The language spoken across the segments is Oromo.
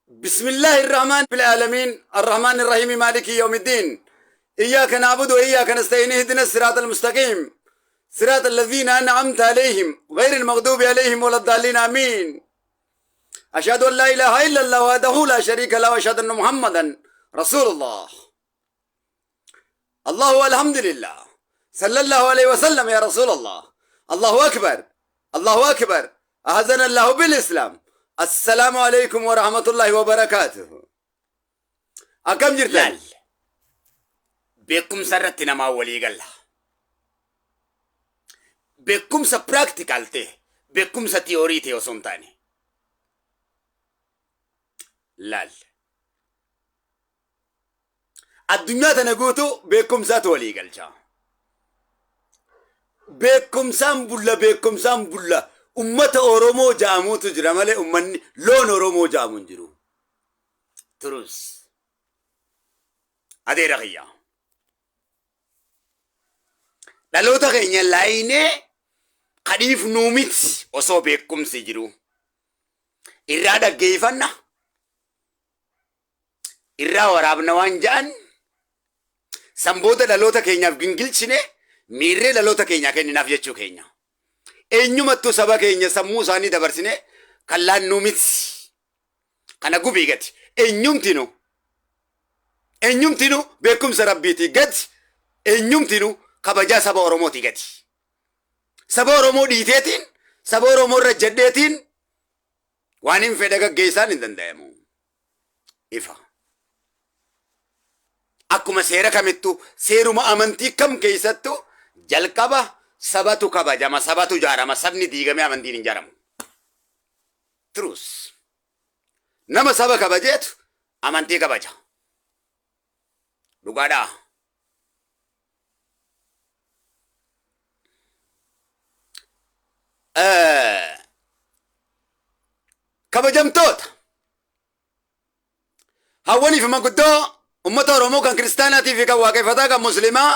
بسم الله الرحمن بالعالمين الرحمن الرحيم مالك يوم الدين إياك نعبد وإياك نستعين اهدنا الصراط المستقيم صراط الذين أنعمت عليهم غير المغضوب عليهم ولا الضالين آمين أشهد أن لا إله إلا الله وحده لا شريك له وأشهد أن محمدا رسول الله الله والحمد لله صلى الله عليه وسلم يا رسول الله الله أكبر الله أكبر أعزنا الله بالإسلام السلام عليكم ورحمة الله وبركاته أكم جرتان لال بكم سرتنا ما ولي قال بكم سا براكتيكال تي بكم سا تيوري تي وسنتاني لال الدنيا تنقوتو بكم سات ولي قال بكم سام بولا أمة أورومو جامو تجرمالي أمني لون أورومو جامو جرو تروس هذه رغية لالو تغيني لايني قريف نوميت وصو بكم سجرو إرادة كيفنا إرادة ورابنا وانجان سمبودا لالو تغيني بجنجلشني ميري لالو تغيني كيني نافيتشو كيني eenyumattu saba keenya sammuu isaanii dabarsine kallaan nu miti kana gubii gati eenyumtinu beekumsa rabbiiti gati eenyumtinu kabajaa saba oromooti gati saba oromoo dhiiteetiin saba oromoo irra jedheetiin waan hin fedha gaggeessaan hin danda'amu ifa akkuma seera kamittu seeruma amantii kam keessattu jalqaba sabatu kabajama sabatu jaarama sabni diigame amantiin hin jaaramu truus nama saba kabajeetu amantii kabaja dhugaadha kabajamtoota hawwanii fi manguddoo ummata oromoo kan kiristaanaatii fi kan waaqeffataa kan muslimaa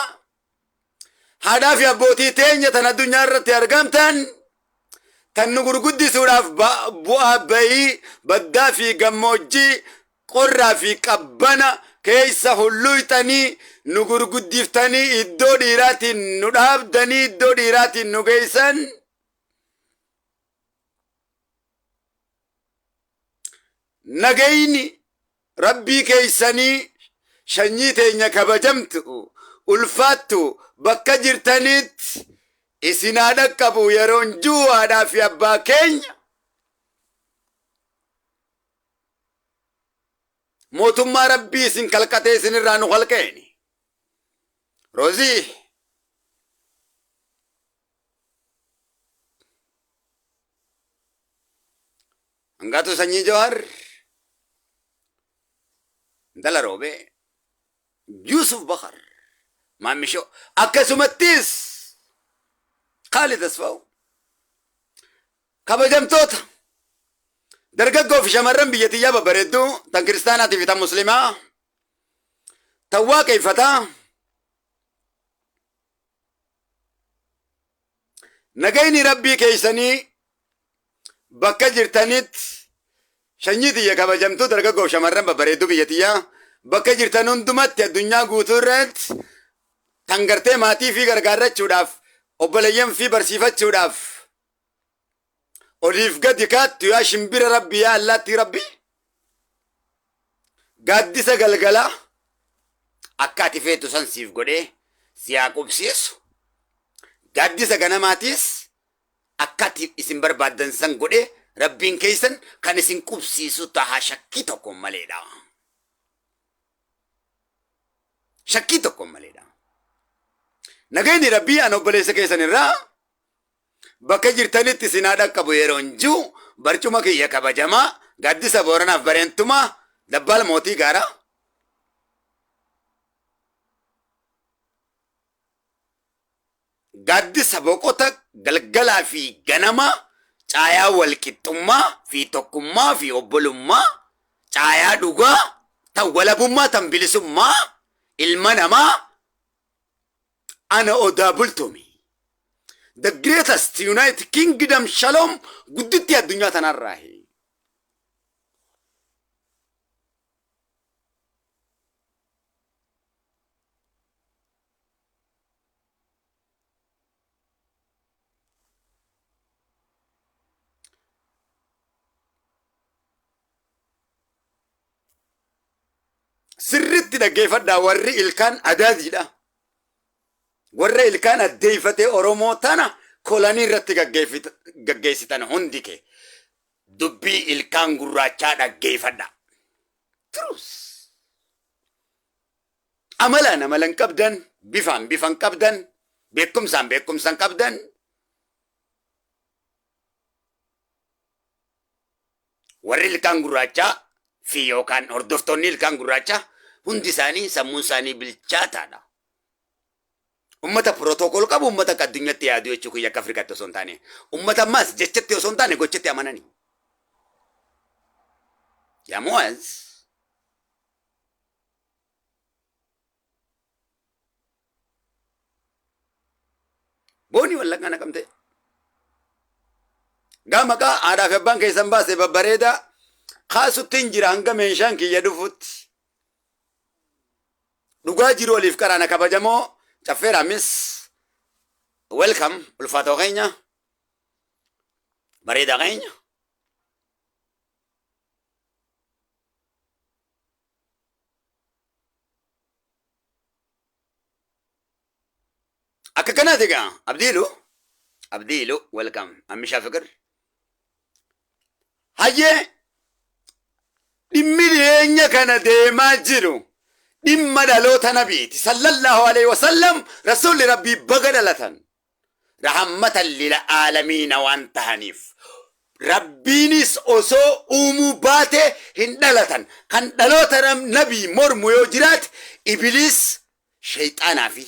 haadhaa fi abbootii teenya tan addunyaa irratti argamtan tan nu gurguddisuudhaaf bu'aa bayii baddaa fi gammoojjii qorraa fi qabbana keessa hulluyxanii nu gurguddiftanii iddoo dhiiraatiin nu dhaabdanii iddoo dhiiraatiin nu geessan nagayni rabbii keeysanii shanyii teenya kabajamtu ulfaattu bakka jirtanitti isinaa dhaqqabu yeroon juwaadhaa fi abbaa keenya mootummaa rabbii isin kalqatee isinirraa nu kalqeeni roozii hangaatu sanyii jawar dala roobee Yusuf Bakar maamisho akkasumattis Khalid Asfaw kabajamtoota dargaggoo fi shamarran biyyatiyyaa babbareedduu tan kiristaanaatii fi tan muslimaa tan waaqeffataa nagayni rabbii keeysanii bakka jirtanitti shanyii tiyya kabajamtuu dargaggoo fi shamarran babbareedduu biyyatiyyaa bakka jirtan hundumatti addunyaa guutuu irratti tan gartee maatii fi gargaarrachuudhaaf obboleeyyan fi barsiifachuudhaaf oliif gadi kaattu yaa shimbira rabbi yaa allaattii rabbi gaaddisa galgalaa akka ati feetu san siif godhee si haa qubsiisu gaaddisa ganamaatiis akka ati isin barbaaddan san godhee rabbiin keeysan kan isin qubsiisu tahaa shakkii tokko maleedha shakkii tokko maleedha nagayni rabbii an obboleessa keessan irraa bakka jirtanitti isinaa dhaqqabu yeroon jiru barcuma kiyya kabajamaa gaaddisa booranaaf bareentumaa dabbaal mootii gaara gaaddisa boqota galgalaa fi ganamaa caayaa walqixxummaa fi tokkummaa fi obbolummaa caayaa dhugaa tan walabummaa tan bilisummaa ilma namaa ana odaa bultomi the greatest United Kingdom shalom gudditti addunyaa tanarraahi sirritti dhaggeeffadhaa warri ilkaan adaadiidha. Warra ilkaan addeeffatee Oromoo tana kolanii irratti gaggeessitan hundi kee dubbii ilkaan gurraachaa dhaggeeffadha. Turus. Amalaan amalan qabdan, bifaan bifan qabdan, beekumsaan beekumsan qabdan. Warri ilkaan gurraachaa fi yookaan hordoftoonni ilkaan gurraachaa hundi isaanii sammuun isaanii bilchaataadha. Ummata protokol qabu ummata akka addunyaatti yaadu jechuu kiyya akka Afrikaatti osoo hin taane. Ummata ammaas jechatti osoo hin taane gochatti amananii. Yaamuwaas. Booni wallaqaa naqamte. Gaa maqaa aadaa fi abbaan keessan baase babbareedaa kaasutti hin jira hanga meeshaan kiyya dhufutti. Dhugaa jiru waliif qaraana kabajamoo caffeeraamis welcome ulfaatoo keenya bareedaa keenya. Akka kanaati gaa Abdiilu welcome ammishaa fikir. Hayyee dhimmi dhiyeenya kana deemaa jiru dhimma dhaloota nabiiti sallallahu alaihi wasallam rasuulli rabbii baga dhalatan rahmatan lil aalamiina waan tahaniif rabbiinis osoo uumuu baate hin dhalatan kan dhaloota nabii mormu yoo jiraate ibiliis shayxaanaa fi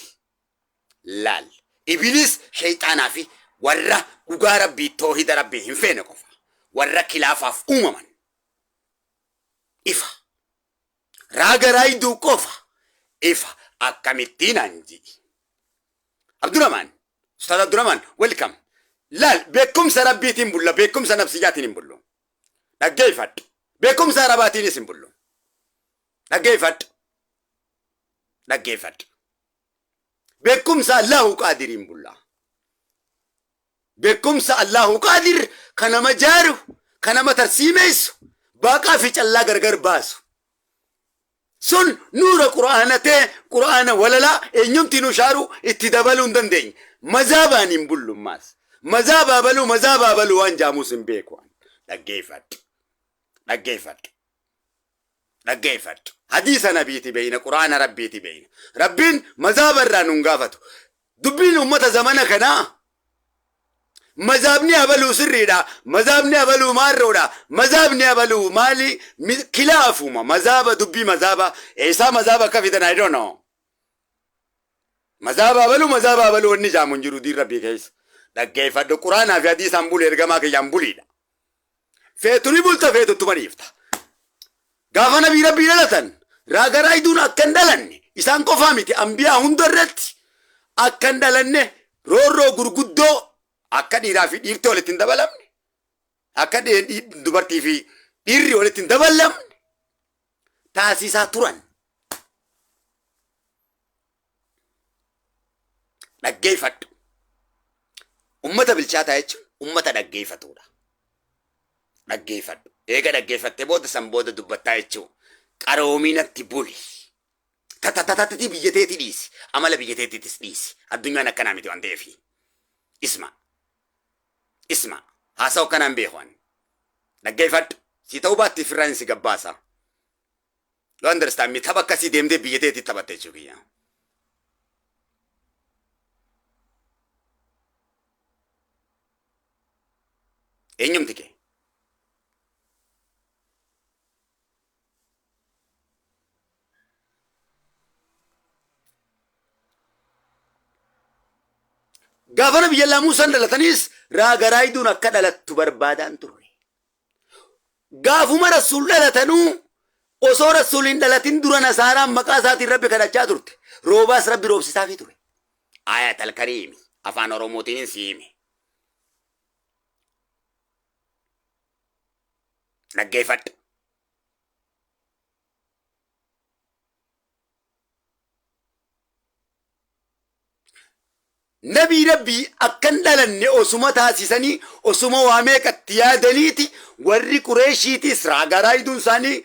laal ibiliis shayxaanaa fi warra dhugaa rabbii toohida rabbii hin feene qofa warra kilaafaaf uumaman ifa raagaraayiduu qofa ifa akkamittiin anji. Abdurrahman Ustaad Abdurrahman welcome. Laal beekumsa rabbiitiin bulla beekumsa nafsiyyaatiin hin bullu. Dhaggeeffadhu beekumsa arabaatiinis hin bullu. Dhaggeeffadhu beekumsa Allahu qaadiriin bulla. Beekumsa Allahu qaadir kanama jaaru kanama tarsiimeessu baaqaa fi callaa gargar baasu. Sun nuura quraana walalaa eenyumti nu shaaru itti dabaluu hin dandeenye. Mazaabaan hin bullummaas. Mazaabaa baluu waan jaamuus hin beeku. Dhaggeeffadhu. Hadiisa nabiiti beeyna quraana rabbiiti beeyna. Rabbiin mazaaba irraa nun gaafatu. Dubbiin ummata zamana kanaa mazaabni abaluu sirriidha. Mazaabni abaluu maarroodha. Mazaabni abaluu maali kilaafuma. Mazaaba dubbii mazaaba. Eessaa mazaaba akka fidan I don't know. Mazaaba abaluu wanni jaamu hin jiru diin rabbii keessa. Dhaggeeffadhu quraanaa fi hadiisaan bulu ergamaa kiyyaan buliidha. Feetu ni bulta feetutti maniifta. Gaafa nabii rabbii dhalatan raagaraayduun akka hin dhalanne isaan qofaa miti ambiyaa hunda irratti akka hin dhalanne roorroo gurguddoo akka dhiiraa fi dhiirti walitti hin dabalamne akka dubartii fi dhiirri walitti hin dabalamne taasisaa turan. Dhaggeeffadhu. Ummata bilchaataa jechuun ummata dhaggeeffatudha. Dhaggeeffadhu. Eega dhaggeeffattee booda san booda dubbattaa jechuun qaroominatti buli. Tatatatatii biyyateetii dhiisi. Amala biyyateetiitis dhiisi. Addunyaan akkanaa miti waan ta'eef. Isma. Haasa'u akkanaan beekuwan. Dhaggeeffadhu. Si ta'uu baatti firraan si gabbaasa. Loo understand tapha akkasii deemtee biyyateetii taphatte jechuu kiyya. Eenyumti kee? Gaafana biyya laamuusan dhalataniis raagaraayduun akka dhalattu barbaadaan turre. Gaafuma rasuul dhalatanuu osoo rasuul hin dhalatin dura nasaaraan maqaa isaatiin rabbi kadhachaa turte. Roobaas rabbi roobsisaafii ture. Ayatal Kariimi afaan Oromootiin si hime. Dhaggeeffadhu. Nabii rabbii akkan dhalanne osuma taasisanii osuma waa meeqatti yaadaniiti warri Qureeshiitis raagaraayduun isaanii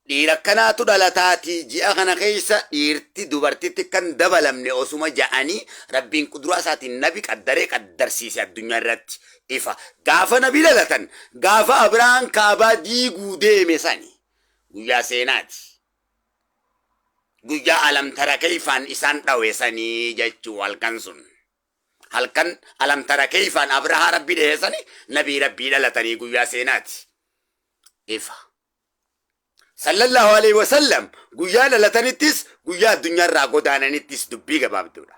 dhiira akkanaatu dhalataatii ji'a kana keessa dhiirti dubartitti kan dabalamne osuma ja'anii rabbiin quduraa isaatiin nabi qaddaree qaddarsiise addunyaa irratti ifa gaafa nabi dhalatan gaafa Abrahaan kaabaa diiguu deeme sani guyyaa seenaati guyyaa alamtara keeyfaan isaan dhawe sanii jechuu halkan sun halkan alamtara keeyfaan Abrahaa rabbi dheesani nabii rabbii dhalatanii guyyaa seenaati ifa sallallahu alaihi wasallam guyyaa dhalatanittis guyyaa addunyaa irraa godaananittis dubbii gabaabduudha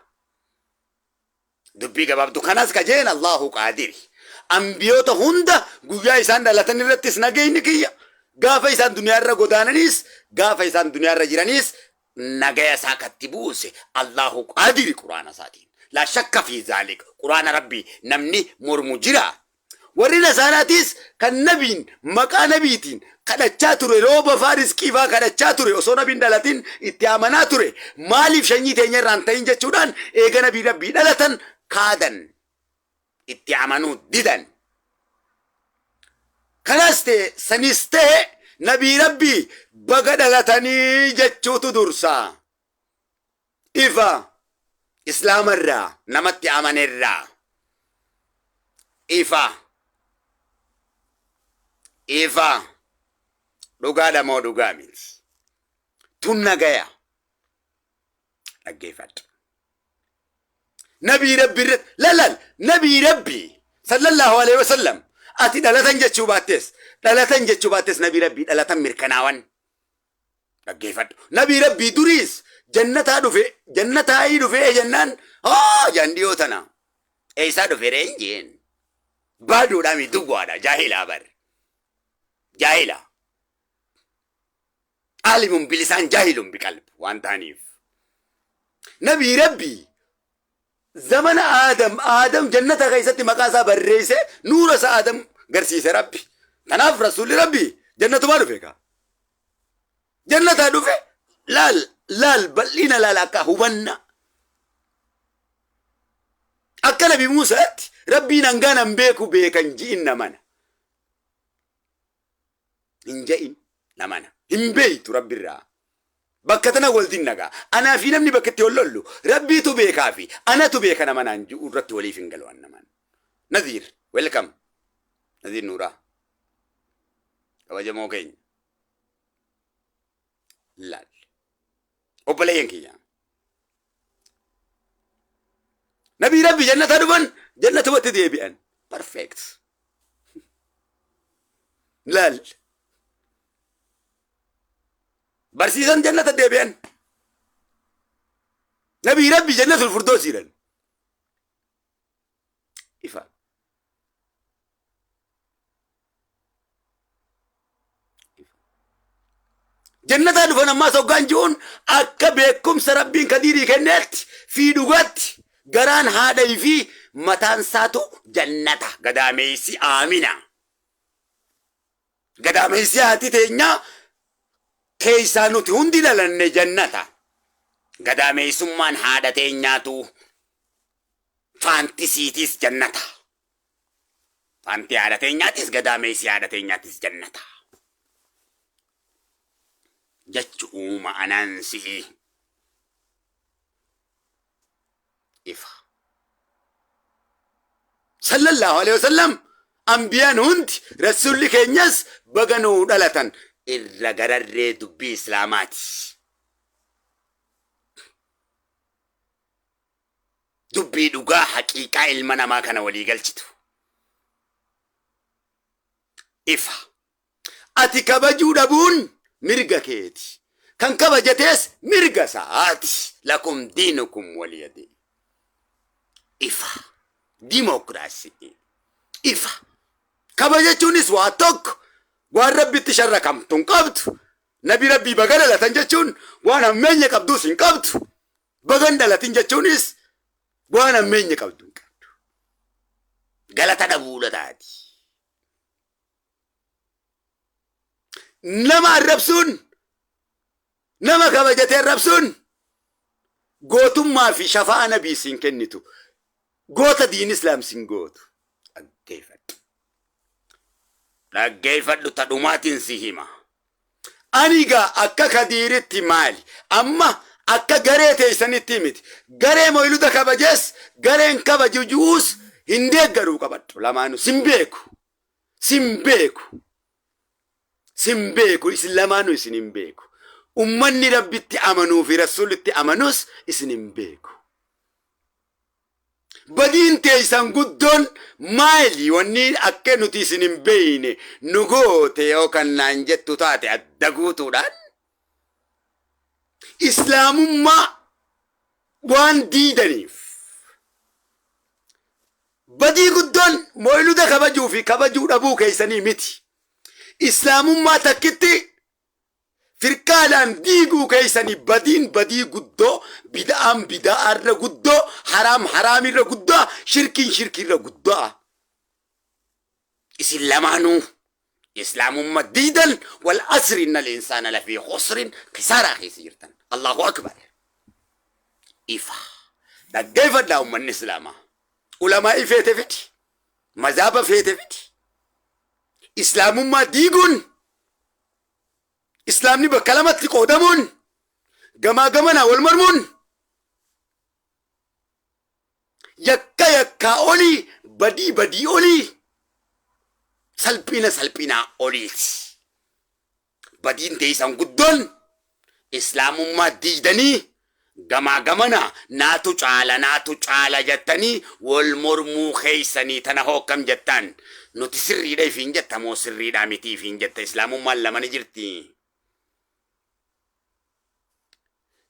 dubbii gabaabdu kanas kajeen Allahu qaadiri ambiyoota hunda guyyaa isaan dhalatan irrattis nagayni kiyya gaafa isaan duniyaa irra godaananis gaafa isaan duniyaa irra jiranis nagaya isaa katti buuse Allahu qaadiri quraana isaatiin la shakka fi zaalika quraana rabbii namni mormu jira warri nasaaraatis kan nabiin maqaa nabiitiin kadhachaa ture rooba faariskii faa kadhachaa ture osoo nabiin dhalatin itti amanaa ture maaliif shanyii teenya irraan ta'in jechuudhaan eega nabii rabbii dhalatan kaadan itti amanuu didan kanas ta'e sanis ta'e nabii rabbii baga dhalatanii jechuutu dursaa ifa islaamarraa namatti amanerraa ifa ifa dhugaadha moo dhugaa miti tun nagaya dhaggeeffadhu nabii rabbi lalal nabii rabbii sallallahu alaihi wasallam ati dhalatan jechuu baattees nabii rabbii dhalatan mirkanaawan dhaggeeffadhu nabii rabbii duriis jannataa dhufe jennaan jandiyoo tana eeysaa dhufe reenjeen baaduudha mi dugwaadha jaahilaa bar jaahila alimun bilisaan jaahilun biqalb waan ta'aniif nabii rabbii zamana aadam jannata keessatti maqaa isaa barreesse nuura isaa aadam garsiise rabbi kanaaf rasuulli rabbii jannatumaa dhufe kaa jannataa dhufe laal bal'ina laal akka hubanna akka nabi Muusaatti rabbiin hangaan beeku beekan ji'in namana hin ja'in namana hin beeytu rabbirraa bakka tana waltiin nagaa anaa fi namni bakka itti hollollu rabbiitu beekaa fi anatu beeka namanaan ji'u irratti waliif hin galu naman Nadhiir welcome Nadhiir Nuuraa kabajamoo keenya laal obboleeyyan kiyya nabii rabbi jannata dhufan jannatubatti deebi'an perfect laal barsiisan jannata deebi'an nabii rabbi jannatul firdoos jiran ifa jannata dhufan ammaa soggaan ji'uun akka beekumsa rabbiin kadiirii kenneetti fi dhugatti garaan haadhai fi mataan isaatu jannata gadaameessi aamina gadaameessi haati teenyaa keeysaa nuti hundi dhalanne jannata gadaameessummaan haadha teenyaatu faantisiitis jannata faanti haadha teenyaatis gadaameessi haadha teenyaatis jannata jechuuma anansi ifa sallallahu alaihi wasallam ambiyaan hundi rasulli keenyas baganuu dhalatan irra gararree dubbii islaamaati dubbii dhugaa haqiiqaa ilma namaa kana walii galchitu ifa ati kabajuu dhabuun mirga keeti kan kabajatees mirga isaati lakum diinukum waliyadii ifa dimokiraasii ifa kabajachuunis waa tokko waan rabbitti sharra kamtuun qabdu nabi rabbii baga dhalatan jechuun waan hammeenya qabduus hin qabdu bagan dhalatin jechuunis waan hammeenya qabdu hin qabdu galata dhabuudha taati nama arrabsuun nama kabajatee arrabsuun gootummaa fi shafaa nabii siin kennitu goota diin islaam siin gootu dhaggeeffadhu ta dhumaatiin si hima أنيقا أكا كديرتي مالي أما أكا غريتي سنتي مت غري مويلودا كبجس غرين كبجوجوس هندي غرو كبتو لمانو سمبيكو إسلامانو إسنمبيكو أمني ربي أمنو في رسول أمنوس إسنمبيكو بدين تيسان قدون مالي ونين أكنو تيسنين بيني نغوتي أو كان نانجتو تاتي أدقوتو دان إسلام ما وان ديدنيف بدي قدون مويلو دا كبجو في كبجو ربو كيساني متي إسلام ما تكتي فركالان ديغو كيساني بدي قدو بدأ الر قدو حرام الر قدو شرك الر قدو إسلام مديدا والأسر إن الإنسان لفي خسر خسارة خسيرتا الله أكبر إفا دقيفة لهم من إسلاما علماء فيتفتي مذهب فيتفتي إسلام مديغون إسلام نبا كلمة قدمون جما والمرمون يكا أولي بدي أولي سلبينا أوليت بدين تيسان قدون إسلام ما ديدني جما ناتو چالا جتني والمرمو خيسني تنهو كم جتان نو تسري داي فين جتا مو سري دامتي فين جتا إسلام ما لما نجرتي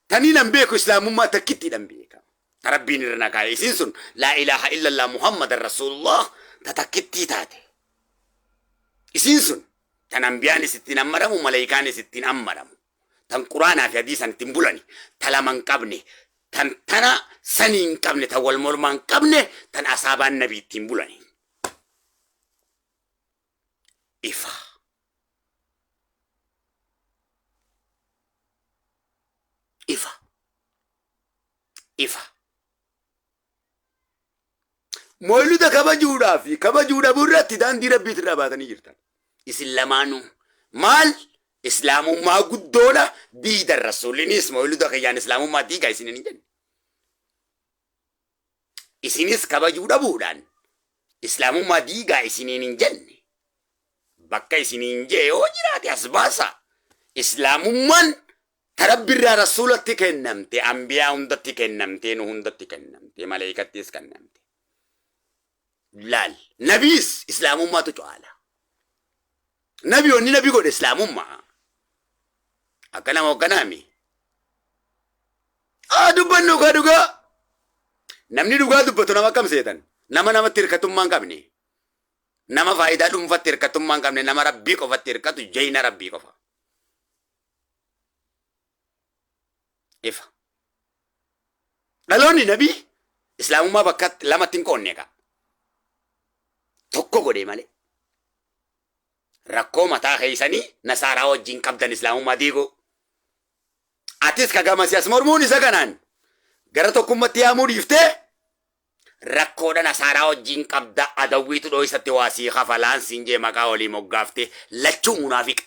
تاني نمبيكو إسلام ما تكتي نمبيكا تربيني رناكا يسنسون لا إله إلا الله محمد رسول الله تتكتي تاتي يسنسون تنبياني ستين أمرمو ملايكاني ستين أمرمو تن قرآن في حديثا تنبولاني تلمن قبني تنا سنين قبني تول مرمان قبني تن أصحاب النبي تنبولاني إفا مولودا كبجودا برات دان دي ربي تراباتني جرتان إسلامانو مال إسلام ما قدولا ديد الرسول نيس مولودا كيان إسلام ما ديغا إسنين جن إسنيس كبجودا بودان إسلام ما ديغا إسنين جن بكا إسنين جي وجراتي أسباسا إسلام من تربي الرسول تكنمتي أنبياء هندت تكنمتي نهندت تكنمتي ملائكة تكنمتي لال نبيس إسلام ما تجعله نبي وني نبي قد إسلام ما أكنا ما كنامي دبنو كدوغا نمني دوغا دبتو نما كم سيتن نما تركتم مان كمني نما فايدة دم فتركتم مان كمني نما ربي كو فتركتو جينا ربي كو إفا لالوني نبي إسلام ما بكت لما تنكون نيكا tokko godhe male rakkoo mataa keessanii nasaaraa wajjin qabdan islaamummaa diiguu atis kagama siyaas mormuun isa kanaan gara tokkummatti yaamuu dhiiftee rakkoodha nasaaraa wajjin qabda adawwiitu dhooysatti waasii kafalaan siinjee maqaa olii moggaaftee lachuu munaafiqa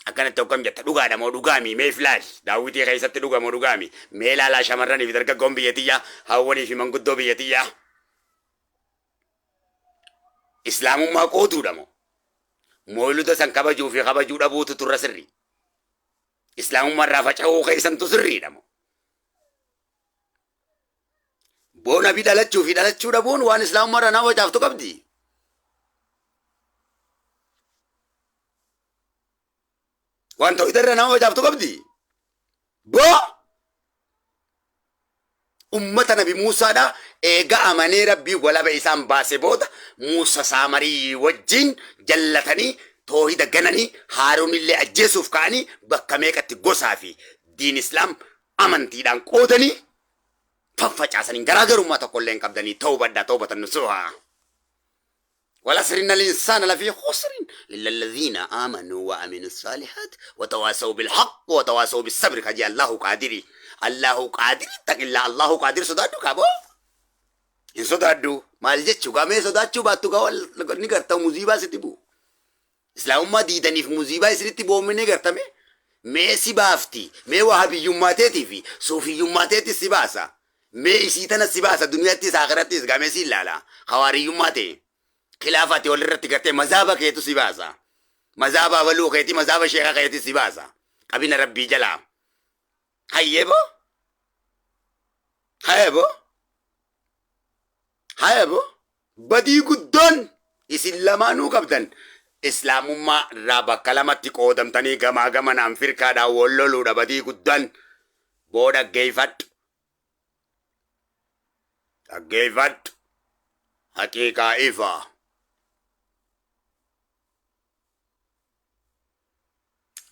akkanatti hoggam jetta dhugaadha moo dhugaami mee filaal daawwitii keessatti dhuga moo dhugaami mee laalaa shamarraniif dargaggoon biyyatiyyaa hawwanii fi manguddoo biyyatiyyaa islaamummaa qootuudha moo mooluda san kabajuu fi kabajuu dhabuutu turra sirri islaamummaa irraa faca'uu keessantu sirriidha moo boona bi dhalachuu fi dhalachuu dhabuun waan islaamummaa irraa nama wacaaftu qabdi وانتو إذا نما وجابتو قبدي أمة نبي موسى دا إيغا أماني ربي ولا بإسان باسي بود موسى سامري وجين جلتني توحيد غنني هارون اللي أجيسوف كاني بكميكا تقوسا في دين إسلام أمانتي دان قودني ففجاسنين غراغر أمة تقولين قبدني توبة النسوها والعصر إن الإنسان لفي خسر إلا الذين آمنوا وعملوا الصالحات وتواصوا بالحق وتواصوا بالصبر كجي الله قادر تقل الله قادر صدادو كابو إن صدادو مال جتشو كامي صدادو باتو كوال نقرتو مزيبا ستبو islaamummaa diidaniif muziibaa isinitti boomminee gartame mee si baafti mee wahabiyyummaateetii fi suufiyyummaateetti si baasa mee isii tana si baasa duniyaattis akhirattis gamee si ilaala hawaariyyummaa ta'e khilaafati walirratti gartee mazaaba keetu si baasa mazaaba baluu keeti mazaaba sheeka keeti si baasa qabina rabbii jalaa hayyebo badii guddoon isin lamaanuu qabdan islaamummaa irraa bakka lamatti qoodamtanii gamaa gamanaan firkaadhaan wal loluudha badii guddaan booda dhaggeeffadhu haqiiqaa ifaa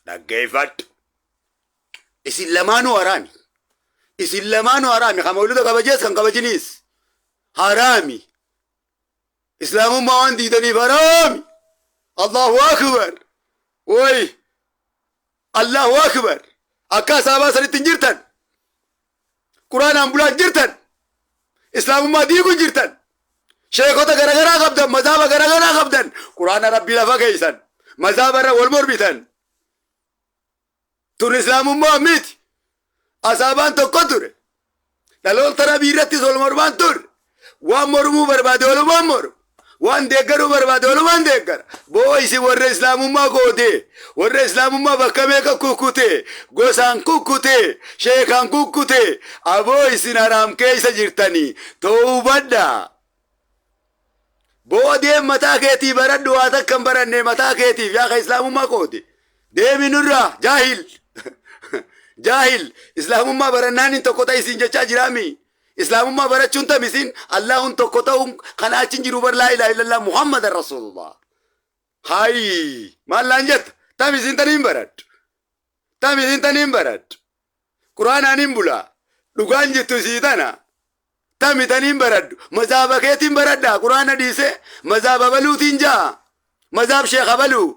dhaggeeffadhu isin lamaanuu haraami kan mawluda kabajees kan kabajiniis haraami islaamummaa waan diidaniif haraami Allahu akbar way Allahu akbar akka sahabaa sanitti jirtan quraanaan bulaan jirtan islaamummaa diiguun jirtan sheekota garagaraa qabdan mazaaba garagaraa qabdan quraana rabbii lafa keeysan mazaaba irra wal mormitan tun islaamummaa miti asaabaan tokko ture dhaloota nabii irrattis wal mormaan ture waan mormuu barbaade walumaan mormu waan deeggaruu barbaade walumaan deeggara boo isin warra islaamummaa goote warra islaamummaa bakka meeqa kukkute gosaan kukkute sheekaan kukkute aboo isin haraam keeysa jirtanii ta'uu badda boo deem mataa keetii baradhu waa takkan baranne mataa keetiif yaa ka islaamummaa goote deemi nurraa jaahil islaamummaa barannaan tokko ta'e isin jechaa jiraami islaamummaa barachuun tamisin allahun tokko ta'uun kana achin jiru bar laa ilaaha illallah muhammadan rasulullah hay maallaan jetta tamisin taniin baradhu quraanaanin bulaa dhugaan jettu sii tana tami taniin baradhu mazaaba keetiin baradha quraana dhiise mazaaba baluutiin jaa mazaab sheekha baluu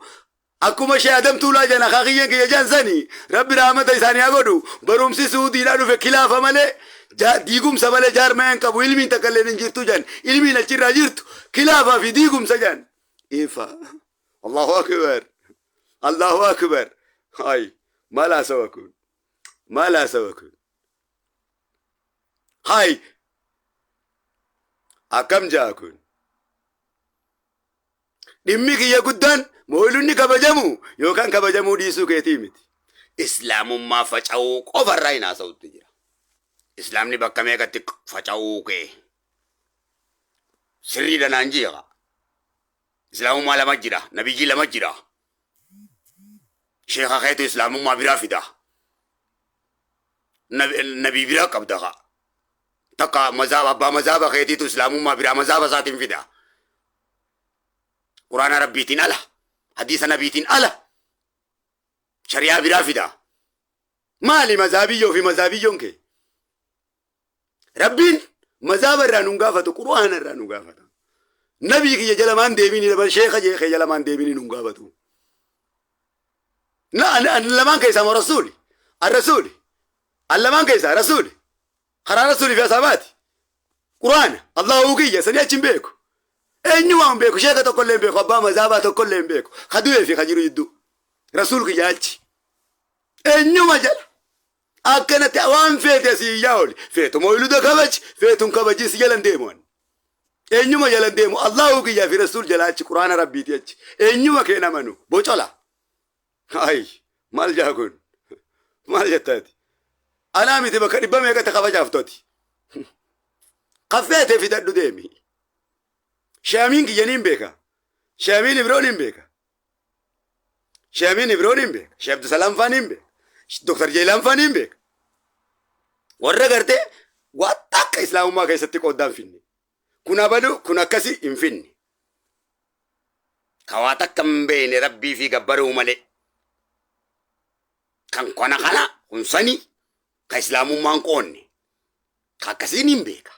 akkuma shee adamtuulaa jana kaakiyyan kiyya jaansani rabbi rahmata isaanii haa godhu barumsi suudiidhaa dhufe kilaafa malee diigumsa malee jaarmayaan qabu ilmiin takka illee hin jirtu jan ilmiin achirraa jirtu kilaafaa fi diigumsa jan ifa Allahu akbar hay maalaa sawa kun hay akkam jaa kun dhimmi kiyya guddaan moolunni kabajamu yookaan kabajamuu dhiisuu keetii miti islaamummaa faca'uu qofarraa hin haasa'utti jira islaamni bakka meeqatti faca'uu kee sirriidha naan ji'a islaamummaa lama jira nabiyyi lama jira sheekha keetu islaamummaa biraa fida nabii biraa qabda takka mazaaba abbaa mazaaba keetiitu islaamummaa biraa mazaaba isaatiin fida quraana rabbiitiin ala hadiisa nabiitiin ala shari'aa biraa fida maali mazaabiyyoo fi mazaabiyyoon kee rabbiin mazaaba irraa nun gaafatu qur'aana irraa nun gaafata nabii kiyya jalamaan deemini dabar sheekha jeekee jalamaan deemini nun gaafatu lamaan keessaa moo rasuuli lamaan keessaa rasuuli karaa rasuulii fi asaabaati qur'aana allahu kiyya sanii achi hin beeku eenyumaa hin beeku sheeka tokko illee hin beeku abbaa mazaabaa tokko illee hin beeku kadu'ee fi kajiru jidduu rasuul kiyya achi eenyuma jala akkanatti waan feete asii iyyaa oli feetu moyluda kabaji feetun kabajii si jalan deemuan eenyuma jalan deemu allahu kiyyaa fi rasuul jala achi quraana rabbiiti achi eenyuma kee namanu bocola ay maal jaa kun maal jettaati anaa miti bakka dhibba meeqatti kabajaaf toti kaffeete fidadhu deemi shaamiin kiyyaniin beeka shaamiin ibroon hin beeka shaamiin ibroon hin beeka shee abdusalaam faan hin beeka doktar jeelaan faan hin beeka warra gartee waan takka islaamummaa keessatti qooddaan finne kun abadu kun akkasi hin finne kawaa takka hin beene rabbii fi gabbaruu malee kan kana kun sanii ka islaamummaan qoonne ka akkasiin hin beeka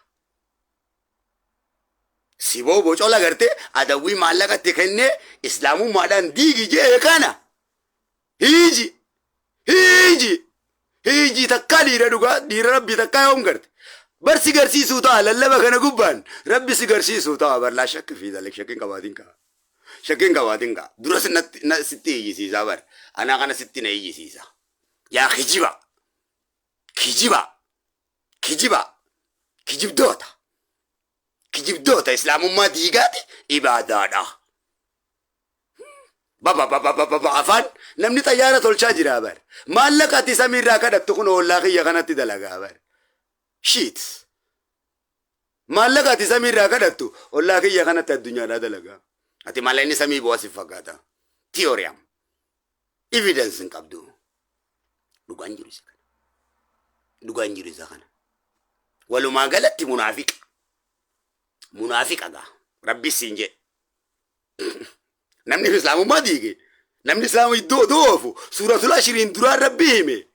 siboo bocola garte adawii maallaqatti kenne islaamummaadhaan diigi jee kana hiiji takka dhiira rabbi takka yoom garte bar si garsiisuu ta'a lallaba kana gubbaan rabbi si garsiisuu ta'a bar laa shakki fi dalik shakkiin qabaatiin ka'a شكين قواتين درس ستي يجي زابر أنا كان ستي نيجي يا خجيبة كجيبة كجيبة كجيب دوتا كجيب دوتا إسلام ما ديجات إبادة بابا أفان نمني تجارة تولشا جرابر مالك أتي سمير راكا تكون والله يا كانت تدلعا بر شيت مالك أتي سمير راكا تكو والله يا كانت الدنيا تدلعا أتي مالني سمي بواسف فقاتا تيوريام evidence نكابدو دوغان جيري سكان ولو ما قالت منافق أجا ربي سينجي نمني في الإسلام ما ديجي نمني الإسلام يدوفو سورة العشرين درار ربي همي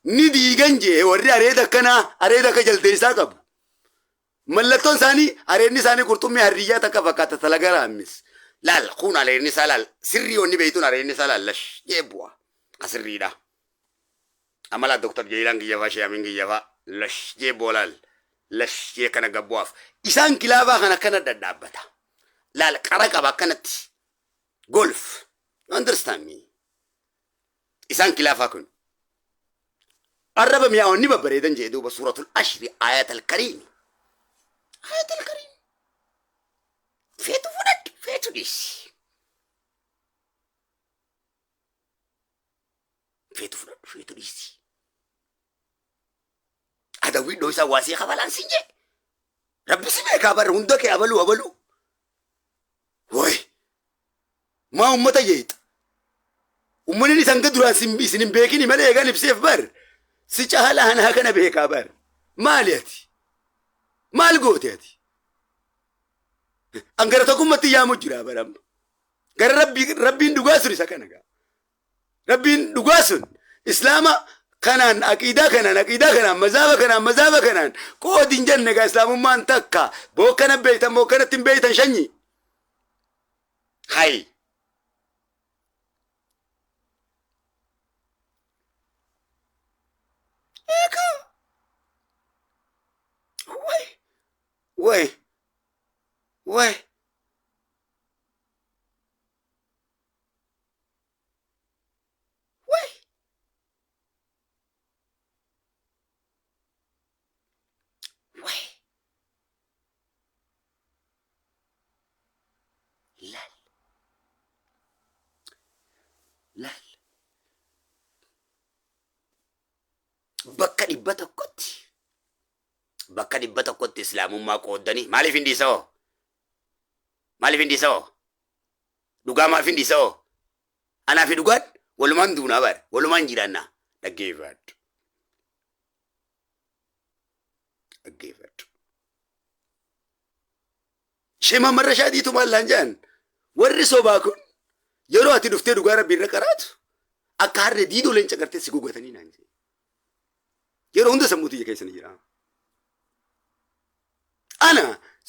ندي جنجي وري أريدا كجل تيساكب ملتون ثاني أريني ثاني كرتومي هريجا تكفكات تلاقي أمس لا خون على أريني سالال سري وني بيتون أريني سالال لش يبوا أسري ده أملا دكتور جيران كي شيء أمين كي لش يبولال لش يكنا جبواف إسان كلابا كنا دابتا لا كارك أبا كانت golf understand me إسان كلافا كن الرب مياوني ببريدن جيدو بسورة العشر آيات الكريم فيتو فنك فيتو ديس فيتو ديس هذا ويدو إسا واسي خبالان سنجي ربي سمي كابر هندك أبلو وي ما أمتا جيت أمني سانك دران سنين بيكيني مالي يغاني بسيف بر سيچاهلا هنها كان بيكا بر مالياتي مال قوتياتي أنقر تكون متي يا مجرى برام قر ربي ندقاسر سكنك ربي ندقاسر إسلاما كانان أكيدا كانان مذابا كانان قود جنك إسلام ما انتكا بو كان بيتا شني هاي وي لا bakka dhibba tokkotti islaamummaa qooddanii maaliif hin dhiisoo dhugaa maaf hin dhiisoo anaa fi dhugaan walumaan duunaa bar walumaan jiraannaa dhaggeeffadhu shema marra shaadiitu maallaan jedhan warri sobaa kun yeroo ati dhuftee dhugaa rabbii irra qaraatu akka harree diidoo leenca gartee si gogatanii naan jedhe yeroo hunda sammuutii ija keessan jira ana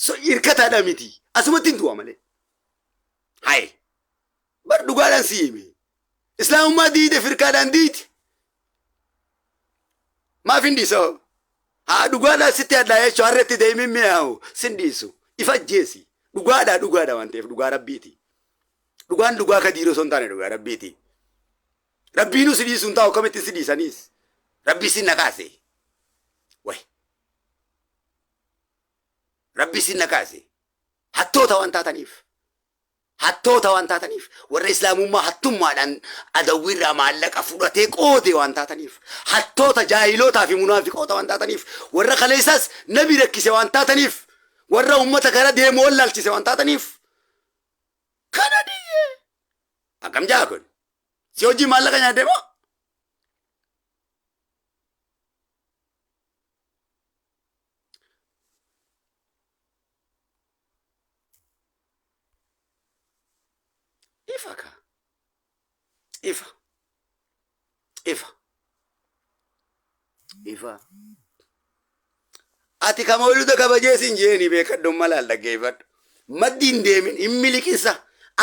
so irkataadha miti asumatti hin du'a malee hay bar dhugaadhaan si hime islaamummaa diide firkaadhaan diite maaf hin dhiisoo haa dhugaadhaan sitti addaa jechuu harreetti deemin mi'aawu sin dhiisu ifa jeesi dhugaadhaa waan ta'eef dhugaa rabbiiti dhugaan dhugaa kadiiroo son taane dhugaa rabbiiti rabbiinuu si dhiisuun taa'u kamitti si dhiisaniis rabbi sin nakaase way rabbi sin nakaase hattoota waan taataniif warra islaamummaa hattummaadhaan adawwiirraa maallaqa fudhatee qoode waan taataniif hattoota jaahilootaa fi munaafiqoota waan taataniif warra kaleessaas nabi rakkise waan taataniif warra ummata kara deemu wallaalchise waan taataniif kana diyyee akkam jaa kun si hojii maallaqa nyaadde moo ifa ati kama oluda kabajeesin jeeni beekadhon malaal dhaggeeffadhu maddiin deemin hin miliqinsa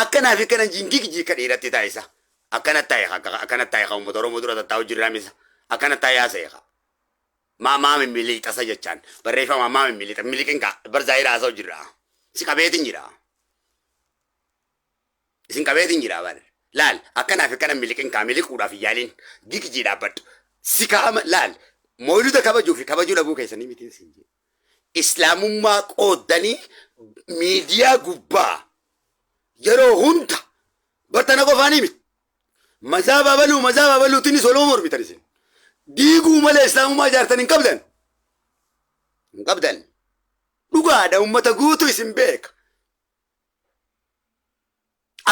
akkanaa fi akkana jingigijii ka dhiiratti taa'isa akkana taa'e ka uummata oromoo dura tattaa'u jirraamisa akkana taa'e haasa'e maa miliqasa jechaan barreeffama maa miliqin ka barzaa'ira haasa'u jirra si qabeetin jira isin qabeetiin jira bar laal akkanaaf akkana miliqin kaamiliquudhaaf yaaliin gigi dhaabbadhu si kaama laal moyluda kabajuu fi kabajuu dhabuu keessanii mitiin siin jedhe islaamummaa qooddanii miidiyaa gubbaa yeroo hunda battana qofaanii miti mazaaba baluutinis oloo mormitan isin diiguu malee islaamummaa ijaartan hin qabdan dhugaadha ummata guutuu isin beeka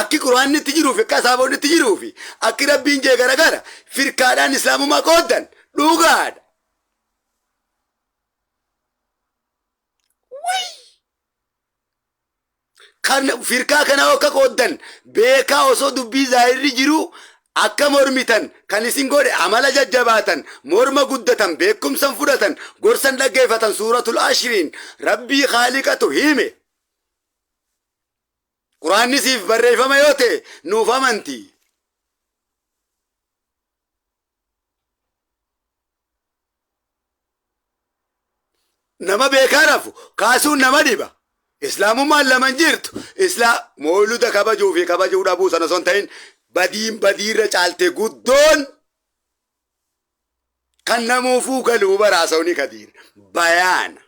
akki quraanni itti jiruufi akka asaaboonni itti jiruufi akki rabbiin jee garagara firkaadhaan islaamummaa qooddan dhugaadha kan firkaa kana akka qooddan beekaa osoo dubbii zaahirri jiru akka mormitan kan isin godhe amala jajjabaatan morma guddatan beekumsan fudhatan gorsan dhaggeeffatan suuratul ashiriin rabbii khaaliqatu hime quraanni siif barreeffama yoo ta'e nuuf amantii nama beekaa rafu kaasuun nama dhiba islaamummaan laman jirtu mooluda kabajuu fi kabajuu dhabuu sana son ta'in badiirra caalte guddoon kan namuufuu galuu baraasawni kadiir bayaana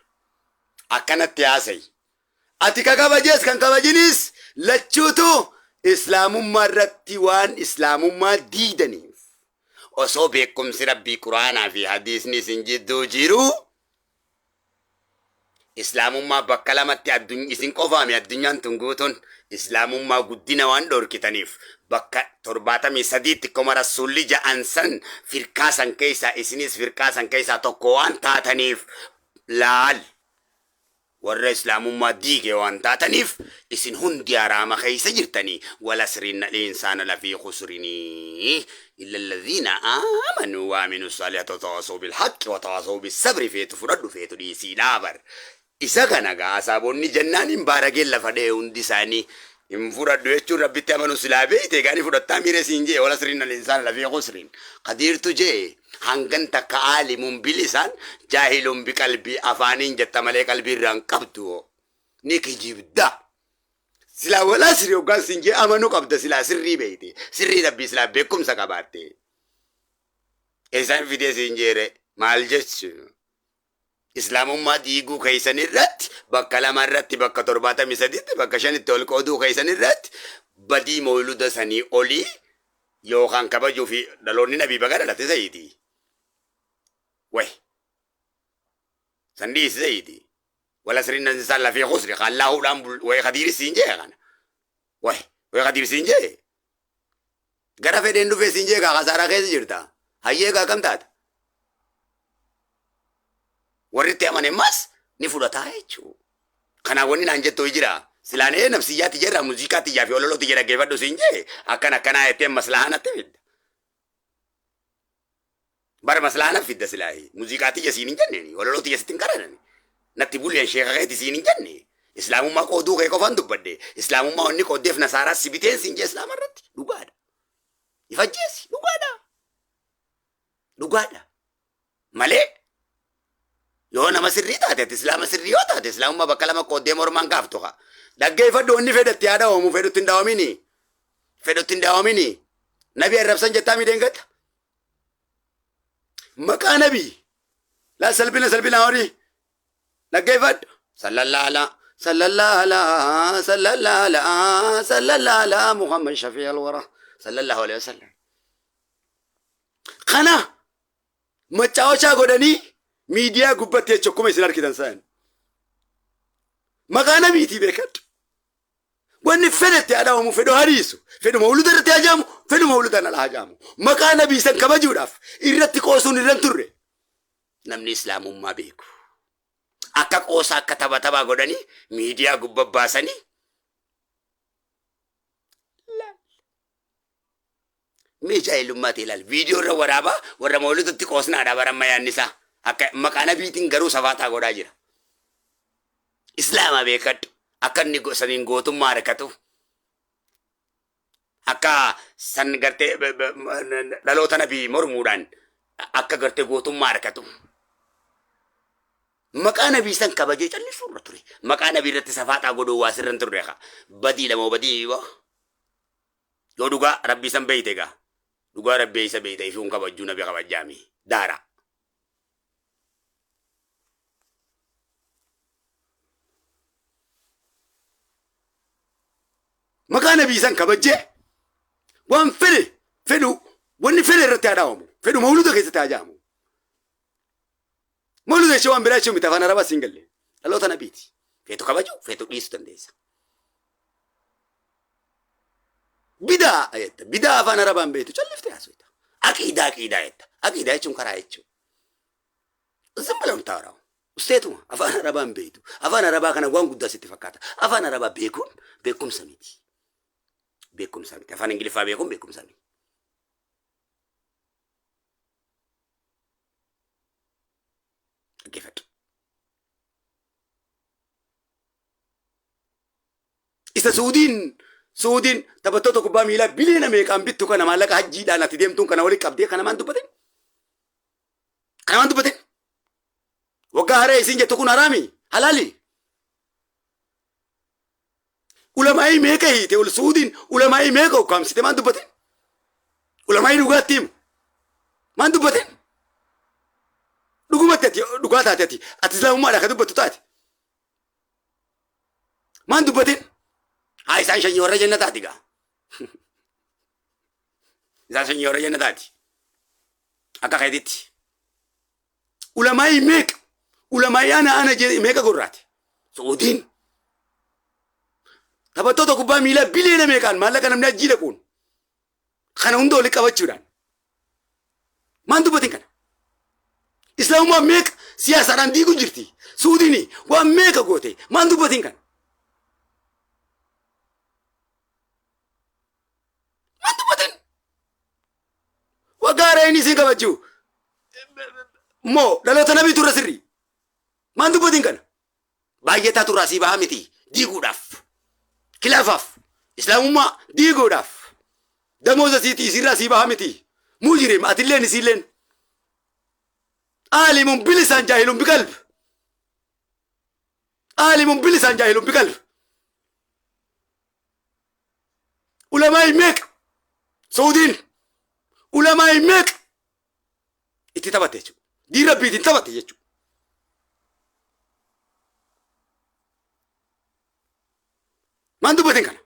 akkanatti haasayi ati ka kabajees kan kabajinis lachuutu islaamummaa irratti waan islaamummaa diidaniif osoo beekumsi rabbii quraanaa fi hadiisni isin jidduu jiru islaamummaa bakka lamatti isin qofaami addunyaan tun guutuun islaamummaa guddina waan dhorkitaniif bakka 73tti akkuma rasuulli ja'an san firkaa san keessaa isinis firkaa san keessaa tokko waan taataniif laal warra islaamummaa diige waan taataniif isin hundi haraama keessa jirtanii walasriinna insaana lafii khusrinii illa alladhiina aamanuu wa amiluu saalihaati watawaasaw bilhaqqi watawaasaw bisabri feetu fudhadhu feetu dhiisii dhaabar isa kana gaasaabonni jannaan hin baarageen lafa dhee hundi isaanii hin fudhadhu jechuun rabbitti amanuu silaa beeyte gaanii fudhattaa miire siin jee walasriinna insaana lafii khusrin qadiirtu jee hangan takka aalimuun bilisaan jaahiluun biqalbii afaaniin jetta malee qalbii irraan qabdu ni kijibda silaa walaa sirii hoggaan siin jee amanuu qabda silaa sirrii beeyte sirrii rabbii silaa beekumsa qabaatte eesaan fidee siin jeere maal jechu islaamummaa diiguu keeysan irratti bakka lama irratti bakka 73tti bakka 5tti ol qooduu keeysan irratti badii mooluda sanii olii yookaan kabajuu fi dhaloonni nabii baga dhalate sayidii way sandiis sayidii walasriinna insaana lafii khusri khallaahuudhaan way khadiiri siin jee kana way khadiiri siin jee gara fedheen dhufee siin jee kaa khasaaraa keessa jirta hayyee kaa kam taata warritti amanemmas ni fudhataa jechuu kanaa wanni naan jettoo jira silaanee nafsiyyaatti jirra muuziqaatti yaa fi ololotti jira geeffadhu siin jee akkanaa jettee maslahanatti fidda bara maslahana fidda silaahi muuziqaatti siin hin jenne ololotti sittin qaranani natti buleen sheekha keeti siin hin jenne islaamummaa qooduu kee qofaan dubbadde islaamummaa wanni qooddeef nasaaraa sibiteen siin jee islaama irratti dhugaadha ifajjeesi dhugaadha malee yoo nama sirrii taate islaama sirrii yoo taate islaamummaa bakka lama qooddee mormaan gaaftu haa dhaggeeffadhu wanni fedhatti haa dhawaamu fedhutti hin daawamini nabi arrabsan jettaa miidheengata maqaa nabii laa salphina horii dhaggeeffadhu sallallahu ala muhammad shafii alwara sallallahu alaihi wasallam kana machaawachaa godhanii miidiyaa gubbatti jecha akkuma isin argitan sa'an maqaa nabiitii beekadhu wanni fedhatti adaawamu fedhu hariisu fedhu mawluda irratti hajaamu fedhu mawludan ala hajaamu maqaa nabii san kabajuudhaaf irratti qoosuun irran turre namni islaamummaa beeku akka qoosa akka taphatabaa godhanii miidiyaa gubba baasanii mee jaahilummaati ilaal viidiyoo irra waraabaa warra mawludatti qoosnaadha baramma yaannisaa akka maqaa nabiitiin garuu safaataa godhaa jira islaama beekadhu akka inni saniin gootummaa harkatu akka san gartee dhaloota nabii mormuudhaan akka gartee gootummaa harkatu maqaa nabii san kabajee callisuu irra ture maqaa nabii irratti safaataa godhuu waa sirran turre badii lamoo badii Yoo dhugaa rabbi san beeyte gaa. Dhugaa rabbi isa beeyte ifi kabajjuu nabi kabajjaami. Daara. Maqaa nabii san kabajjee waan fedhu wanni fedhe irratti haadhaawamu. Fedhu mawluda keessatti haajaamu. Mawluda ishee waan biraa ishee miti afaan arabaa siin galle. Dhaloota nabiiti. Feetu kabaju feetu dhiisu dandeessa. Bidaa jetta. Bidaa afaan arabaan beektu calliftee haasofta. Aqiidaa jetta. Aqiidaa jechuun karaa jechuudha. Simbila nuti haaraa'u. Usteetuma afaan arabaan beektu. Afaan arabaa kana waan guddaa sitti fakkaata. Afaan arabaa beekuun beekumsa miti. Beekumsa miti. Afaan Ingiliffaa beekuun beekumsa miti. Dhaggeeffadhu. Isa Suudiin taphattoota kubbaa miilaa biliyoona meeqaan bittu kana maallaqa hajjiidhaan ati deemtuun kana walitti qabdee kana maan dubbatin? Kana maan dubbatin? Waggaa haree isin jettu kun haraami? Halaali? Ulamaa'ii meeqa hiite ol Suudiin ulamaa'ii meeqa ukkaamsite maan dubbatin? Ulamaa'ii dhugaatti himu maan dubbatin? Dhugumatti ati dhugaa taate ati islaamummaadha ka dubbattu taate maan dubbatin? Haa isaan shanyii warra jannataati gaa. Isaan shanyii warra jannataati. Akka keetitti. Ulamaa'ii meeqa? Ulamaa'ii ana meeqa gurraate? Suudiin. Taphattoota kubbaa miilaa biliyoona meeqaan maallaqa namni ajjii dhaquun. Kana hunda walitti qabachuudhaan. Maan dubbatin kana? Islaamummaa meeqa siyaasaadhaan diiguu jirti? Suudiin waan meeqa goote? Maan dubbatin kana? Waggaara inni isin kabajuu moo dhaloota nabii turre sirrii maan dubbatin kana baay'ataa turraa sii bahaa miti diiguudhaaf kilaafaaf islaamummaa diiguudhaaf damooza siitii isirraa sii bahaa miti muujirim atilleen isiilleen aalimun bilisaan jaahilun biqalb aalimun bilisaan jaahilun biqalb ulamaa'i meeqa Suudiin ulamaa'ii meeqa itti taphatte jechuudha. Diin rabbiitiin taphatte jechuudha. Maan dubbatin kana?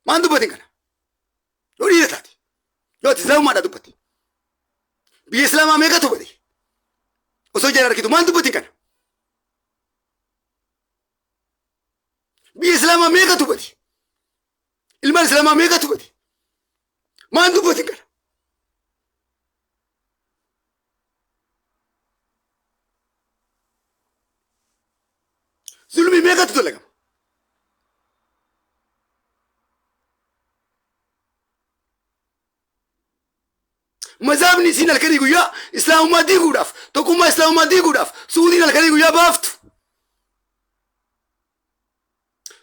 Maan dubbatin kana? Yoo dhiira taate yoo ati islaamummaadhaa dubbatte biyya islaamaa meeqa tubbate osoo jala argitu maan dubbatin kana? Biyya islaamaa meeqa tubbate? Ilmaan islaamaa meeqa tubbate? Maan dubbatin kana? Zulmii meeqatu dalagama? Mazaabni isiin halkanii guyyaa islaamummaa diiguudhaaf tokkummaa islaamummaa diiguudhaaf Suudiin halkanii guyyaa baaftu.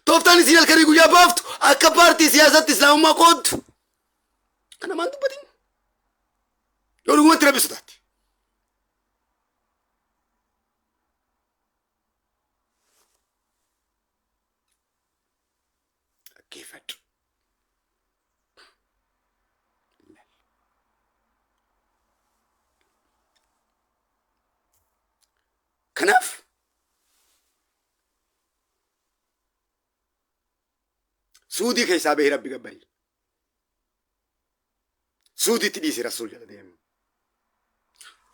Tooftaan isiin halkanii guyyaa baaftu akka paartii siyaasatti islaamummaa qooddu. Kana maan dubbatin? Yoo dhugumatti rabbisu taate. Dhaggeeffadhu. Kanaaf Suudii keessaa bahee rabbi gabbaa'e. Suudiitti dhiise rasuul jala deemu.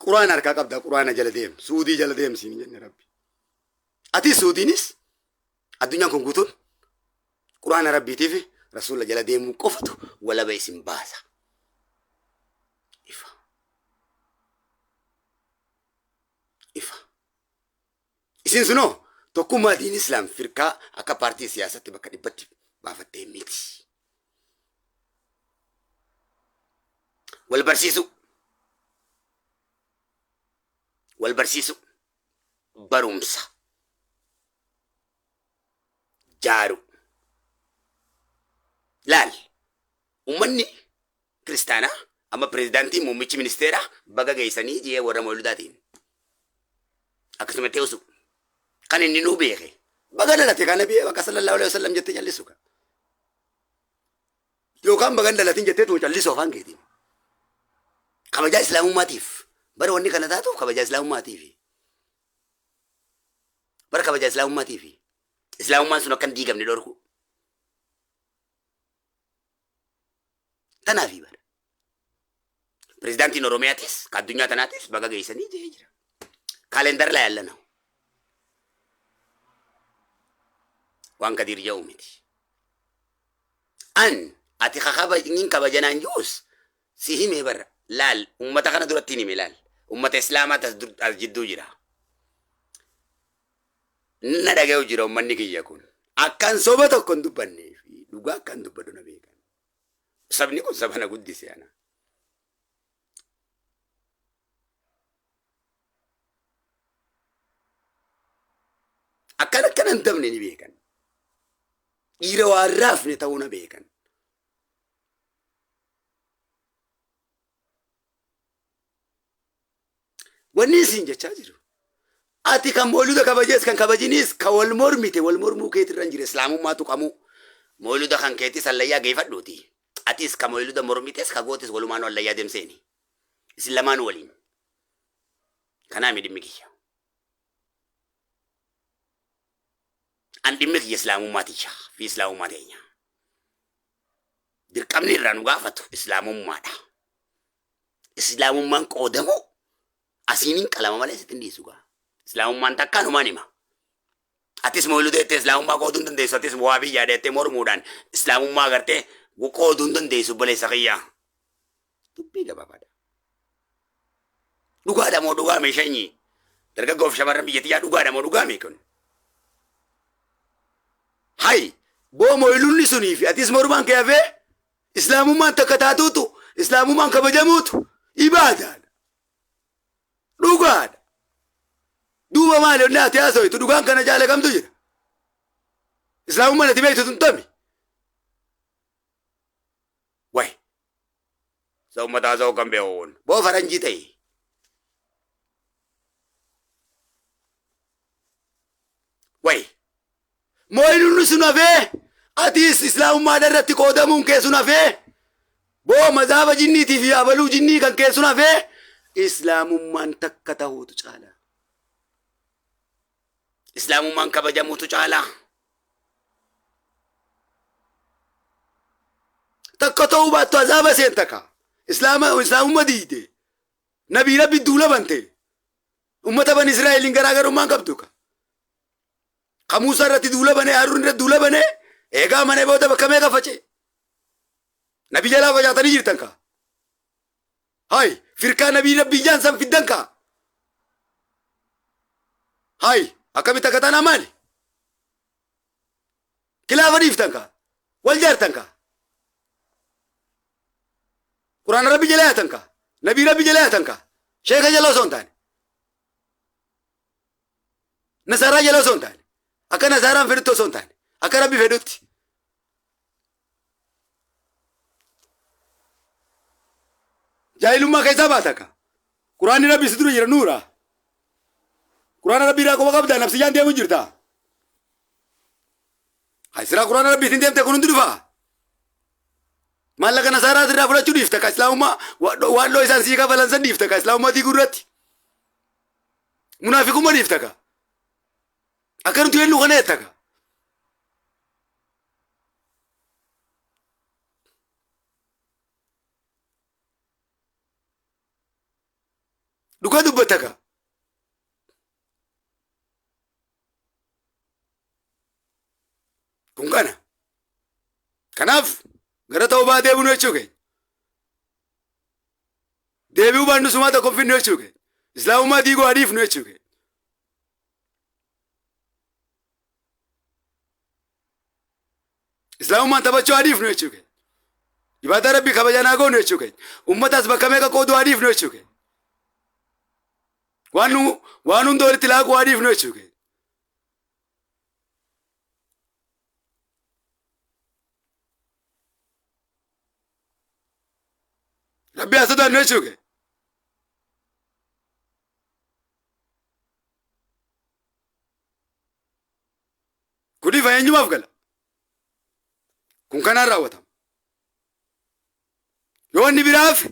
Quraan harkaa qabdaa quraana jala deemu. Suudii jala deemsiin jenne rabbi. Ati Suudiinis addunyaan kun guutuun quraana rabbiitiif rasuula jala deemuu qofatu walaba isin baasa. Ifa. Ifa. Isin sunoo tokkummaa diin islaam firkaa akka paartii siyaasatti bakka dhibbatti baafattee miti. Wal barsiisu barumsa jaaru laal ummanni kiristaanaa amma pirezidaantii muummichi ministeeraa baga geessanii jee warra mawludaatiin akkasumatti usu kan inni nuu beeke بغدلتي كان نبي بك صلى الله عليه وسلم جت جلسوك يو كان بغدلتين جت وجلسوا فان كيتي كبجا اسلام ماتيف برو وني كان تاتو كبجا اسلام ماتيفي بركه كبجا اسلام ماتيفي اسلام ما سنو كان ديغام ني دوركو تنافي بر بريزيدنتي نورومياتيس كادونيا تناتيس بغا غيسني جيجرا كالندر لا يالنا وان كدير يومتي ان اتي خخابا نين كبجنا نجوس سيهمي بر لال امتا كان درتيني ملال امتا اسلامات جدو جرا ندغاو جرا مني كي يكون اكن صوبتو كن دبني في دغا كان دبدو نبي كان سبني كون سبنا قدسي انا اكن انتمني نبي كان يرو عرفني تونا بيكن ونيسين جاجرو اتي كم مولود كباجيس كان كباجينيس كول مورميتي والمورمو كيت رانجير اسلام ما تو كمو مولود كان كيتي سليا غيفدوتي اتيس كمولود مورميتس كغوتس ولمانو الله يدم سيني اسلامان ولين كان ميدي ميكيا عندي ميكي اسلام ماتيشا في اسلام ماتينيا dirqamni irraa nu gaafatu islaamummaadha. Islaamummaan qoodamu asiinin qalama malee sitti hin dhiisu gaa. Islaamummaan takkaan humaan hima. Atis mooluu deettee islaamummaa qooduu hin dandeessu. Atis bu'aa biyyaa deettee mormuudhaan islaamummaa agartee qooduu hin dandeessu baleessa kiyyaa. Dubbii gabaabaadha. Dhugaadha moo dhugaa meesheenyi? Dargaggoof shamarran biyyattiyaa dhugaadha moo dhugaa meekun? Hai boo moolunni sunii fi atis mormaan kee hafee islaamummaan takka taatuutu islaamummaan kabajamuutu ibaadaadha. Dhugaadha. Duuba maali onnee ati haasoitu dhugaan kana jaale kamtu jira? Islaamummaan ati beektu tuntami. Way. Sa ummataa sa'u kan bee'uun. Boo faranjii ta'e. Way. Mooyinunni sun hafee atis islaamummaa irratti qoodamuun kee sun hafee boo mazaaba jinniitii fi abaluu jinnii kan kee sun hafee islaamummaan takka ta'uutu caala. Islaamummaan kabajamuutu caala. Takka ta'uu baattu azaaba seenta ka. Islaamummaa diide. Nabii rabbi duula bante. Ummata ban Israa'eliin garaagarummaan qabdu ka. Kamuusa irratti duula bane Haaruun irratti duula bane eegaa manee booda bakka meeqa face. Nabii jalaa facaatanii jirtan ka. Hai firkaa nabii rabbii jaan san fiddan ka. Hai akkamitti akka tanaa maali? Kilaafa dhiiftan ka. Wal jaartan ka. Quraana rabbi jala yaatan ka. Nabii rabbi jala yaatan ka. Sheeka jala osoo hin taane. Nasaaraa jala osoo hin taane. Akka nasaaraan fedhutti osoo hin taane. Akka rabbi fedhutti. Jaahilummaa keessaa baata ka. Quraanni rabbi si dura jira nuura. Quraana rabbii irraa qofa qabdaa nafsiyyaan deemu jirta. Siraa quraana rabbii ittiin deemte kun hundi dhufaa. Maallaqa nasaaraa irraa fudhachuu dhiifta ka islaamummaa waan loo isaan sii kafalan san dhiifta ka islaamummaa diiguu irratti. Munaafiqummaa dhiifta ka. Akka nuti eenyu kana jetta ka. Dhugaa dubbata ka. Kun kana. Kanaaf gara ta'uu baa deebiinu jechuu keenya. Deebi'uu baannu sumaa tokko hin finnu jechuu keenya. Islaamummaa diiguu adiifnu jechuu keenya. Islaamummaan taphachuu adiifnu jechuu keenya. Ibaadaa rabbii kabajaa naa goonu jechuu keenya. Ummataas bakka meeqa qooduu adiifnu jechuu keenya. Waan hunda walitti laaquu adiifnu jechuu keenya. Rabbi haa sodaannu jechuu keenya. فينجم أفقل كن كان راوتهم يوني براف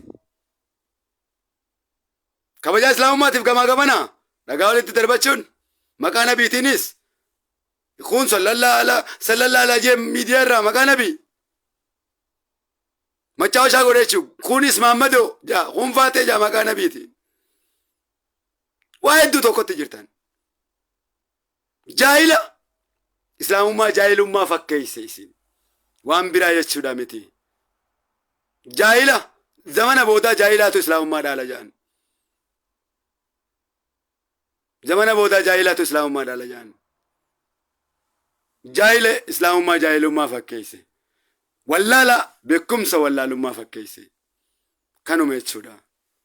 كبجا إسلام ما تبقى ما قبنا نقاول تدربتشون مكان بيتينيس يكون صلى الله على جيم ميديارا مكان بي ما تشاو شاكو ريشو كونيس محمدو جا كون فاتي جا مكان بيتي واحد دو توقت جرتان جاهلة إسلام ما جاهل ما فكي سيسين وان براية شودا متي جاهلة زمان بودا جاهلة تو إسلام ما دالا جان زمان بودا جاهلة تو إسلام ما دالا جان جاهلة إسلام ما جاهل ما فكي سي والله لا بكم سو والله ما فكي سي كانوا ميتشودا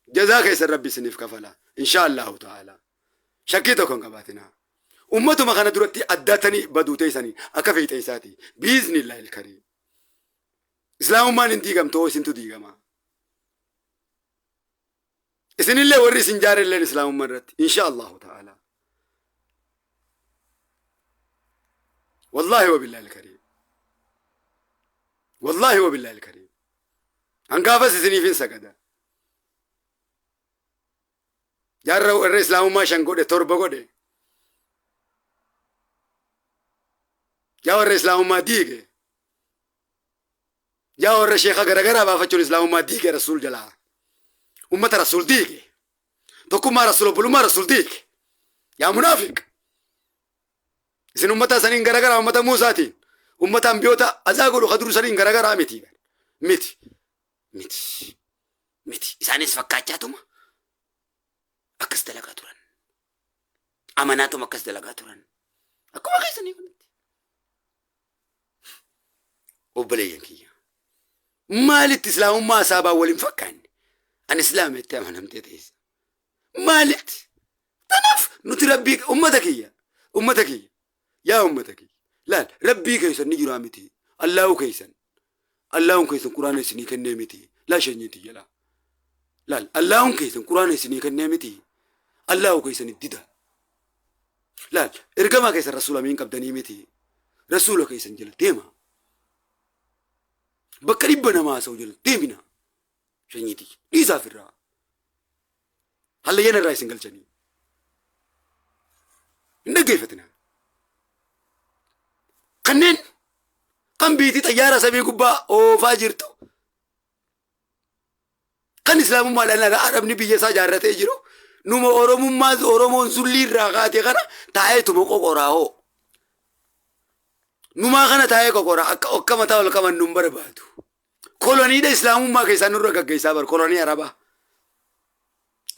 جزاك يسر ربي سنيف كفلا إن شاء الله تعالى شكيتكم كباتنا أمته ما كانت درتي أدتني بدوتي سني أكفيت إيساتي بإذن الله الكريم إسلام ما ننتيجم تو سنتو ديجما إسن الله وري سنجار الله الإسلام مرت إن شاء الله تعالى والله وبالله الكريم والله وبالله الكريم أنكافس سني فين سكدا جارة وري إسلام ما شنقودة تربة قودة يا ور إسلام ما ديجه يا ور شيخ غرغرا بافتشون إسلام ما ديجه رسول جلا أمة رسول ديجه تكون ما رسول بلو ما رسول ديجه يا منافق إذن أمة سنين غرغرا أمة موساتين أمة أنبيوتا أزاغلو خدرو سنين غرغرا متي إسانيس فكاچاتوم أكس دلقا توران أماناتوم أكس دلقا توران أكو ما خيسني وبلين كيا مالت إسلام ما سابا ولين فكان أن إسلام التامن هم تيتيس مالت تنف نتربيك أمتك يا أمتك لا ربي كيسن نجي رامتي الله كيسن قرآن سني كنيمتي لا شنيتي لا الله كيسن قرآن سني كنيمتي الله كيسن الددا لا إرجما كيسن رسول مين كبدني متي رسول كيسن جل تيما بكري بنا ما سوجل تيمنا شنيتي ليزا فرا هلا ينا راي سنجل شني نجيفتنا كنن كم بيتي طيارة سبي قبا أو فاجرتو كان إسلام ما لنا عرب نبي يسا جارته يجرو نوم أورمون ماز أورمون زلي راقاتي كنا تايتو مكو قراهو نما كنا تايكو قرا أكما تاول كمان نمبر باتو كولوني ده إسلام ما كيسا نورا كيسا بر كولوني عربا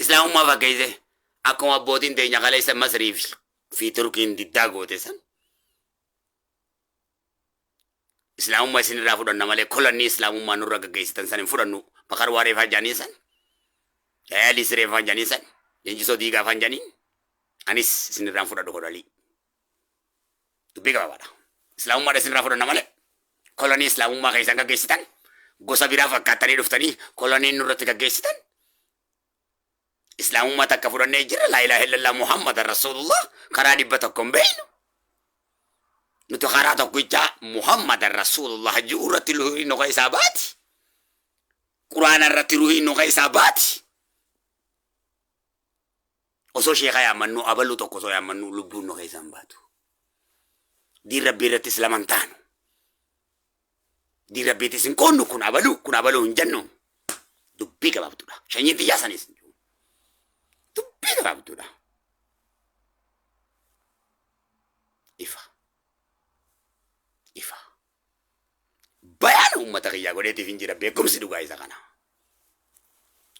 إسلام ما فكيسه أكما بودين تيجا كليسا مصريف في تركين ديداغو تسن إسلام ما سنرا فدان نمالي كولوني إسلام ما نورا كيسا تنسان فدانو بكار واري فاجاني سن يالي سري فاجاني سن ينجسو ديغا فاجاني أنيس سنرا فدان كولالي تبيكا بابا إسلام ما سنرا فدان نمالي كولوني إسلام ما كيسا كيسا gosa biraa fakkaatanii dhuftanii koloniin nurratti gaggeessitan islaamummaa takka fudhannee jira laa ilaaha illallah muhammadan rasulullah karaa dhibba tokko hin beeknu nuti karaa tokkicha muhammadan rasulullah ji'u irratti ruhii noqa isaa baati quraana irratti ruhii noqa isaa baati osoo sheeka yaammannu abaluu tokko osoo yaammannu lubbuun noqa isaan baatu diin rabbii irratti islaman taanu di rabbi tisin konu kun abalu hinjannu dubbi gabaabtuudha shanyiti yaasanis dubbi gabaabtuudha ifa bayaan ummata kiyyaa godheetiif hin jira beekumsi dhugaa isa kana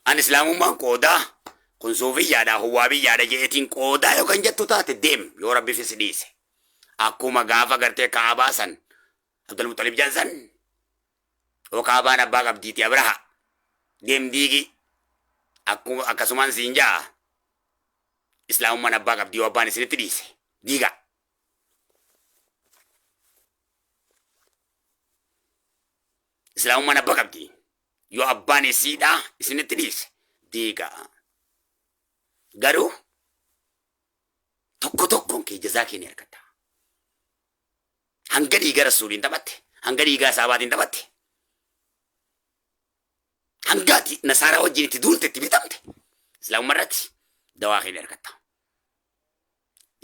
an islaamummaan qoodaa kun suufiyyaadha huwaabiyyaadha jeetiin qoodaa yookaan jettu taate deem yoo rabbi fis dhiise akkuma gaafa gartee kaabaasan Abdul Muttalib jaansan وكابان أباك أبديتي أبرها ديم ديجي أكسمان سينجا إسلام من أباك أبدي وابان سنتريس ديجا إسلام من أباك أبدي يو أبان سيدا سنتريس ديجا غارو توكو توكو كي جزاكي نيركتا هنقدي إيجا رسولين تبته هنقدي إيجا ساباتين تبته هنقاتي نصارى وجيني تدول تتبي تمته إسلام مرتي دواخل إركتا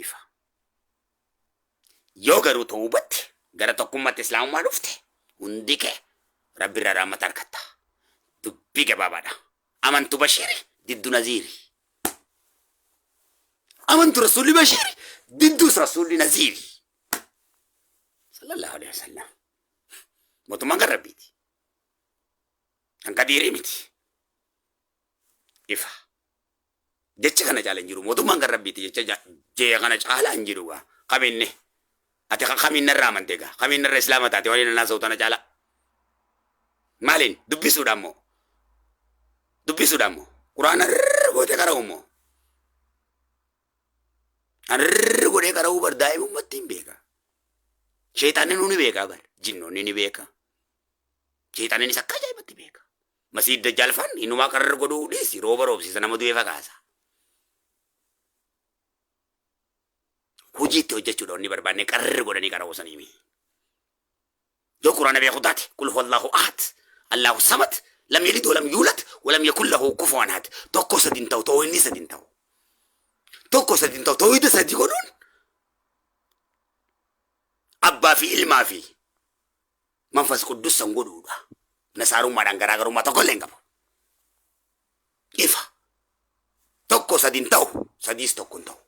إفا يو غرو توبت غرا تقومت إسلام ما رفته هنديك ربي رحمة أركتا تبيك بابا دا أمنت بشيري ضد نزيري أمنت رسولي بشيري ضد رسولي نزيري صلى الله عليه وسلم موتو ما قربيتي أنك ديري ميتي إفا jecha kana jala njiru modu mangar rabbiti jecha je kana jala njiru ga kaminne ate kaminna ramantega kaminna islamata ate wali na sautana jala malin dubbi sudamo qur'ana gote karawmo gote karawu bar daimu mattin beka shaytan nuni beka bar jinno ni beka shaytan ni sakka jay matti beka masjid dajjal fan inuma karar godu disi roba robsi sanamadu efa kasa hujii itti hojjechuudha inni barbaanne qarri godhanii karaa oosaniimi. Yoo quraana beeku taate kul huwallahu ahad allahu samad lam yalid walam yuulad walam yakun lahu kufuwan ahad tokko sadin ta'u ta'u inni sadin ta'u tokko sadin ta'u ta'u ida sadi godhuun abbaa fi ilmaa fi manfas quddus san godhuudha nasaarummaadhaan garaagarummaa tokko illee hin qabu. Ifa tokko sadin ta'u sadiis tokko hin ta'u.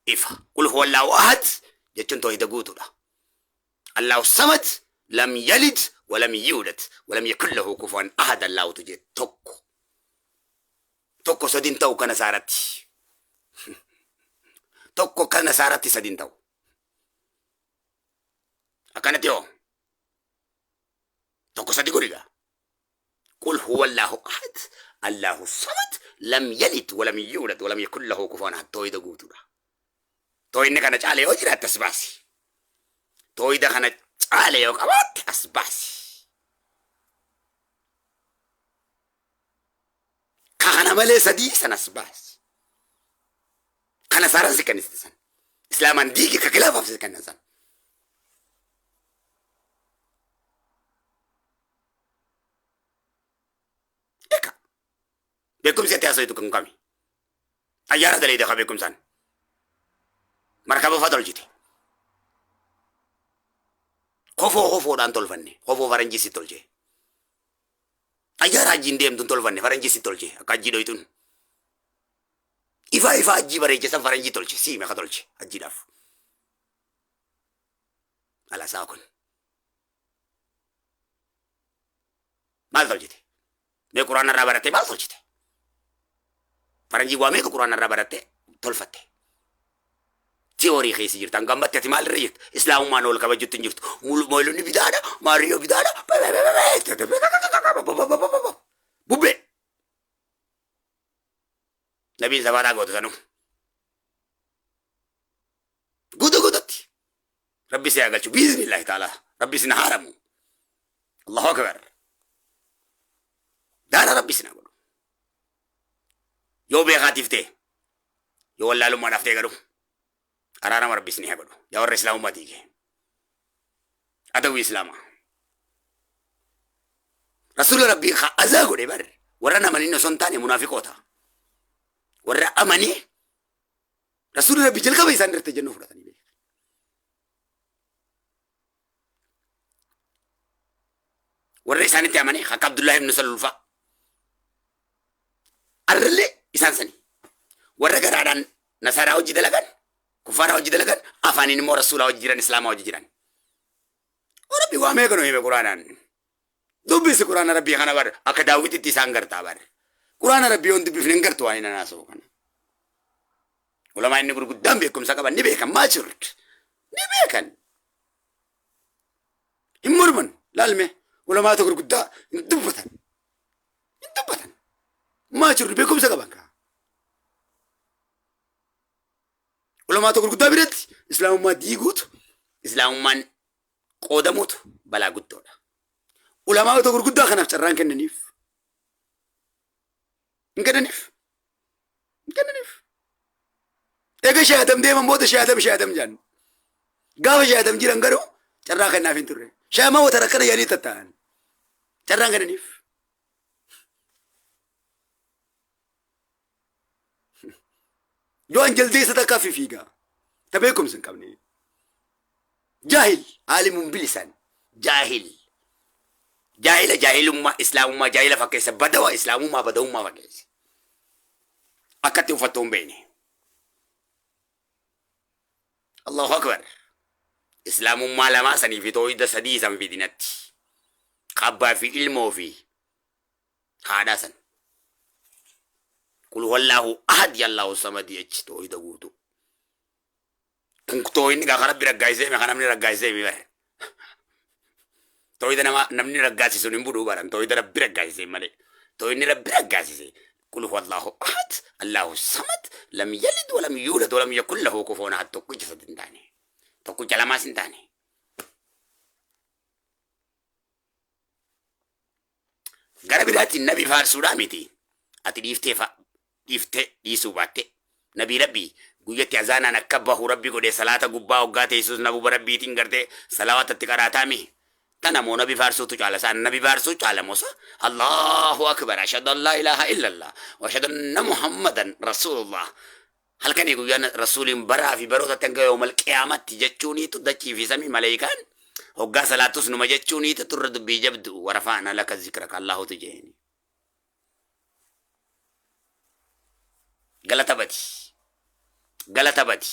إفا قل هو الله أحد جتن توحيد قوتنا الله الصمد لم يلد ولم يولد ولم يكن له كفوا أحد الله تجي توكو سدين تو كان سارتي توكو كان سارتي سدين تو أكانت يوم توكو سدي قريبا قل هو الله أحد الله الصمد لم يلد ولم يولد ولم يكن له كفوا أحد توحيد قوتنا توي نكنا جالي وجرا تسباسي توي ده كنا جالي وكبات أسباسي كأنا ملء سدي سن أسباس كنا سارة سكان استسان إسلام ديك ككلاب أفسد كنا سان إكا بكم سيتياسو يتوكم كامي أيارة دليل ده بكم سان مركبه فضل جيتي خفو دان تولفني خفو فرنجي سي تولجي اجارا جينديم دون تولفني فرنجي سي تولجي اكاجي دويتون إفا أجي بريجي سان فرنجي تولجي سي ما خدولجي أجي داف على ساكن ما تولجي مي قرآن الرابرتي ما تولجي فرنجي وامي قرآن الرابرتي تولفتي تيوري خيسي جرتان غامبت تمال ريت اسلام ما نول كبا جوت نجفت مولو ني بدادا ماريو بدادا بوبي نبي زبانا غوت سانو غودتي ربي سيغالچو باذن الله تعالى ربي سنهارم الله اكبر دار ربي سنغلو يو بي خاتيفتي يو والله لو ما نفتي غدو أرانا ما ربي سنيه بدو يا ور إسلام ما تيجي أدو إسلام رسول ربي خا أزاغو دي بر ورنا مني نسونتاني منافقوتا ورا أماني رسول ربي جلك بيسان رت جنو فرتاني بي ورا إساني تأماني خا عبد الله بن سلولفا أرلي إسان سني ورا كرادان نصارى وجد لكن كفار وجد لكن أفاني نمو رسول وجد جيران إسلام وجد جيران وربي وامي كنو يبي قرآن دوبي قرآن ربي خانا بار أكداويتي تيسان کرتا بار قرآن ربي on dubbif nengartu ayina naso kana ulama inni gurguddam bekum saka ban nibe kan machurt nibe kan immurman lalme ulama to gurgudda dubbatan machurt bekum saka banka ulama to gurgudda biret islam ma digut islam man qodamut bala guddoda ulama to gurgudda kana charran kenanif نكنف إيجا شهادم ديما موت شهادم جان قاف جادم جيران قالوا جراك النافين ترى شاما وتركنا يعني تتان جراك النيف جوان جلدي ستكافي فيها تبيكم سنكمني جاهل عالم بلسان جاهل جاهل ما إسلام ما جاهل فكيس بدوا إسلام ما بدوا ما فكيس أكتم فتوم بيني الله أكبر إسلام ما لما سني في تويد سديسا في دينتي خبا في علمه في هذا سن قل هو الله أحد يالله الصمد يجي تويد غوتو تويد نغا خرب رغايسه ما خنامني رغايسه بيبر تويد نمني رغاسي سنين بدو باران تويد رب رغايسه مالي تويد رب رغاسي قل هو الله أحد الله الصمد لم يلد ولم يولد ولم يكن له كفوا أحد توكو جسد داني توكو جلما سنتاني غرب ذات النبي فارسودا ميتي اتي ديفته يسوباتي نبي ربي غيتي ازانا نكبه ربي غدي صلاه غبا وغاتي يسوس نبو ربي تنغرتي صلوات تكراتامي تنمو نبي فارسو تعالى سان نبي فارسو تعالى موسى الله اكبر اشهد ان لا اله الا الله واشهد ان محمدا رسول الله هل كان يقول رسول برا في بروتا تنغ يوم القيامه تجچوني تدچي في سمي ملائكان وغا صلاتوس نما جچوني تترد بيجبد ورفعنا لك ذكرك الله تجيني غلطة بدي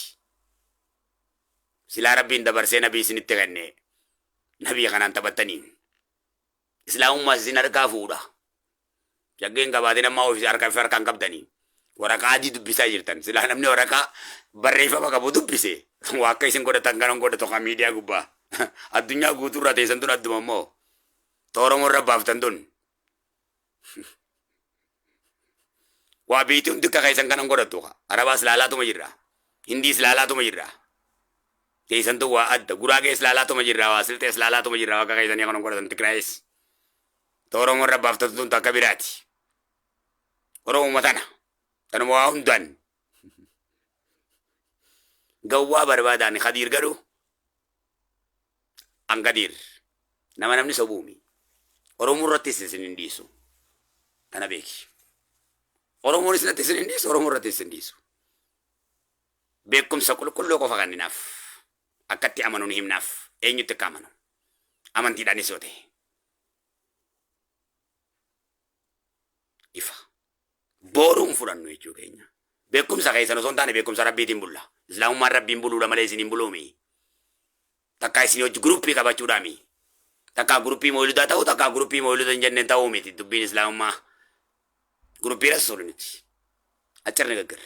سلا ربي دبر سي نبي سنتغني نبي خنان تبتنين اسلام ما زين ركافودا جاگين غبادنا ما اوفيس اركا فركان كبدني وركا دي دبيسا جيرتن سلا نمني وركا بريفا بكا بودو بيسي واكاي سن غودا تانغان غودا تو ميديا غبا الدنيا غوتورا تيسن تون ادمو تورو ربا فتندون وابيتون دكا كايسن كان غودا تو عربا سلالا تو مجرا هندي سلالا تو مجرا تيسن تو واد غوراغي سلالا تو مجرا واسلت سلالا تو مجرا وكا كايسن يكون غودا تكرايس تورو ربا فتندون تكبيراتي ورو متانا تنمو هندن غوا بربادان خدير غدو anggadir nama namni sobumi oromo rotti sinindisu tanabeki oromo risnati sinindisu oromo rotti sinindisu bekum sakul kullo ko faganninaf akatti amanun himnaf enyutte kamano amanti dani sote ifa borum furanno eju kenya bekum sa kaisano sontane bekum sa rabbi timbulla islamu rabbi timbulu la malesi nimbulumi takka isini hojii gruppii qabachuudhaami takka gruppii moyludaa ta'u takka gruppii moyludaa hin jenne ta'uu miti dubbiin islaamummaa gruppii rasuuli miti achirra gaggara